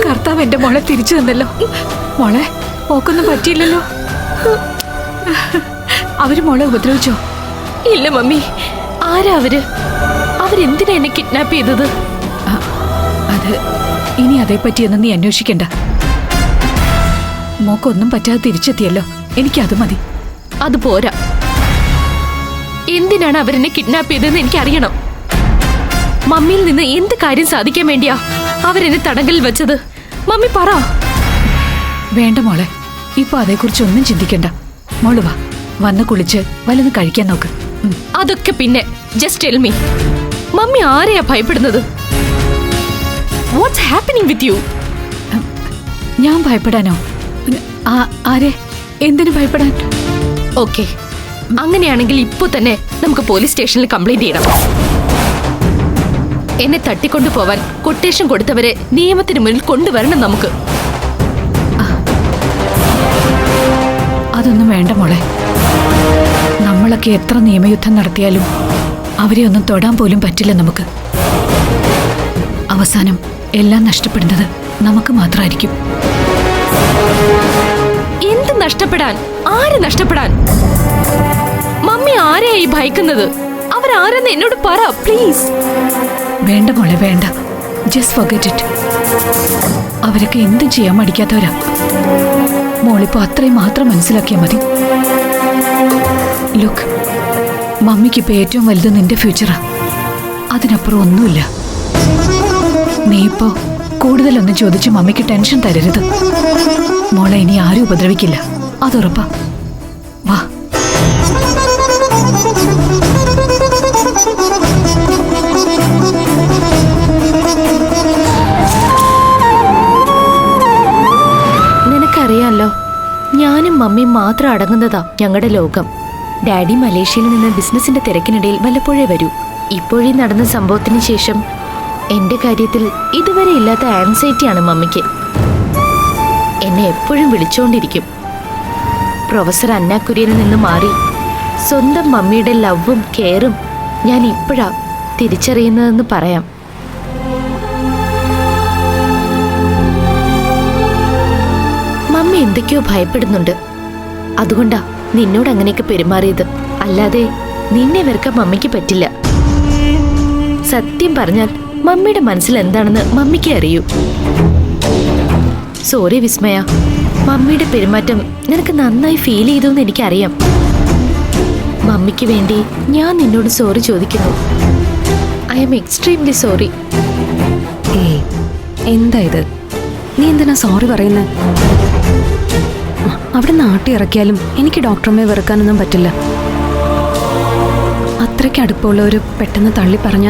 കർത്താവ് എന്റെ മോളെ തിരിച്ചു തന്നല്ലോ. മോളെ ഓക്കൊന്നും പറ്റിയില്ലല്ലോ. അവര് മോളെ ഉപദ്രവിച്ചോ? ഇല്ല മമ്മി. ആരാ അവരെന്തിനാ എന്നെ കിഡ്നാപ്പ് ചെയ്തത്? അത് ഇനി അതേപ്പറ്റിയൊന്നും നീ അന്വേഷിക്കണ്ട. മോക്കൊന്നും പറ്റാതെ തിരിച്ചെത്തിയല്ലോ, എനിക്കത് മതി. അത് പോരാ. എന്തിനാണ് അവരെന്നെ കിഡ്നാപ്പ് ചെയ്തതെന്ന് എനിക്കറിയണം. മമ്മിയിൽ നിന്ന് എന്ത് കാര്യം സാധിക്കാൻ വേണ്ടിയാ അവരെന്നെ തടങ്കലിൽ വെച്ചത്? മമ്മി പറ. വേണ്ട മോളെ, ഇപ്പൊ അതേക്കുറിച്ചൊന്നും ചിന്തിക്കണ്ട. മോള് വാ, വന്ന് കുളിച്ച് വല്ലതും കഴിക്കാൻ നോക്ക്. അതൊക്കെ പിന്നെ. ജസ്റ്റ് ടെൽ മീ, മമ്മി ആരെയാ ഭയപ്പെടുന്നത്? What's happening with you? ഞാൻ ഭയപ്പെടാനോ? ആരെ? എന്തിനു ഭയപ്പെടാൻ? ഓക്കെ, അങ്ങനെയാണെങ്കിൽ ഇപ്പൊ തന്നെ നമുക്ക് പോലീസ് സ്റ്റേഷനിൽ കംപ്ലൈന്റ് ചെയ്യണം. എന്നെ തട്ടിക്കൊണ്ടു പോവാൻ കൊട്ടേഷൻ കൊടുത്തവരെ നിയമത്തിന് മുന്നിൽ കൊണ്ടുവരണം നമുക്ക്. അതൊന്നും വേണ്ട മോളെ. നമ്മളൊക്കെ എത്ര നിയമയുദ്ധം നടത്തിയാലും അവരെ ഒന്നും തൊടാൻ പോലും പറ്റില്ല നമുക്ക്. അവസാനം എല്ലാം നഷ്ടപ്പെടുന്നത് നമുക്ക് മാത്രമായിരിക്കും. എന്ത് നഷ്ടപ്പെടാൻ? ആര് നഷ്ടപ്പെടാൻ? മമ്മി ആരെയായി ഭയക്കുന്നത്? അവരാരെന്ന് എന്നോട് പറ പ്ലീസ്. വേണ്ട മോളെ, വേണ്ട. Just forget it. അവരൊക്കെ എന്തും ചെയ്യാൻ മടിക്കാത്തവരാ. മോളിപ്പോ അത്രയും മാത്രം മനസ്സിലാക്കിയാൽ മതി. ലുക്ക്, മമ്മിക്കിപ്പോ ഏറ്റവും വലുത് നിന്റെ ഫ്യൂച്ചറാ. അതിനപ്പുറം ഒന്നുമില്ല. നീ ഇപ്പോ കൂടുതലൊന്നും ചോദിച്ച് മമ്മിക്ക് ടെൻഷൻ തരരുത്. മോളെ ഇനി ആരും ഉപദ്രവിക്കില്ല, അതുറപ്പാ. വാ. നിനക്കറിയാലോ, ഞാനും മമ്മിയും മാത്രം അടങ്ങുന്നതാ ഞങ്ങളുടെ ലോകം. ഡാഡി മലേഷ്യയിൽ നിന്ന് ബിസിനസിന്റെ തിരക്കിനിടയിൽ വല്ലപ്പോഴേ വരൂ. ഇപ്പോഴീ നടന്ന സംഭവത്തിന് ശേഷം എന്റെ കാര്യത്തിൽ ഇതുവരെ ഇല്ലാത്ത ആൻസൈറ്റിയാണ് മമ്മിക്ക്. എന്നെ എപ്പോഴും വിളിച്ചുകൊണ്ടിരിക്കും. പ്രൊഫസർ അന്ന കുര്യനിൽ നിന്ന് മാറി സ്വന്തം മമ്മിയുടെ ലവും കെയറും ഞാൻ ഇപ്പോഴാ തിരിച്ചറിയുന്നതെന്ന് പറയാം. മമ്മി എന്തൊക്കെയോ ഭയപ്പെടുന്നുണ്ട്. അതുകൊണ്ടാ നിന്നോട് അങ്ങനെയൊക്കെ പെരുമാറിയത്. അല്ലാതെ നിന്നെ വെറുക്കാൻ മമ്മിക്ക് പറ്റില്ല. സത്യം പറഞ്ഞാൽ മമ്മിയുടെ മനസ്സിൽ എന്താണെന്ന് മമ്മിക്ക് അറിയൂ. സോറി വിസ്മയ, മമ്മിയുടെ പെരുമാറ്റം നിനക്ക് നന്നായി ഫീൽ ചെയ്തു എന്ന് എനിക്കറിയാം. മമ്മിക്ക് വേണ്ടി ഞാൻ നിന്നോട് സോറി ചോദിക്കുന്നു. I am extremely sorry. എന്താ ഇത്? നീ എന്തിനാ സോറി പറയുന്നത്? അവിടെ നാട്ടി ഇറക്കിയാലും എനിക്ക് ഡോക്ടറമ്മയെ വെറുക്കാനൊന്നും പറ്റില്ല. അത്രയ്ക്ക് അടുപ്പമുള്ളവർ പെട്ടെന്ന് തള്ളി പറഞ്ഞ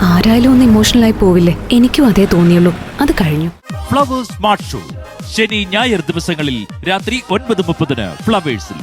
ആരായാലും ഒന്ന് ഇമോഷണലായി പോവില്ലേ? എനിക്കും അതേ തോന്നിയുള്ളൂ. അത് കഴിഞ്ഞു. ഫ്ലവേഴ്സ് സ്മാർട്ട് ഷോ ശനി ഞായർ ദിവസങ്ങളിൽ രാത്രി 9:30 ഫ്ലവേഴ്സിൽ.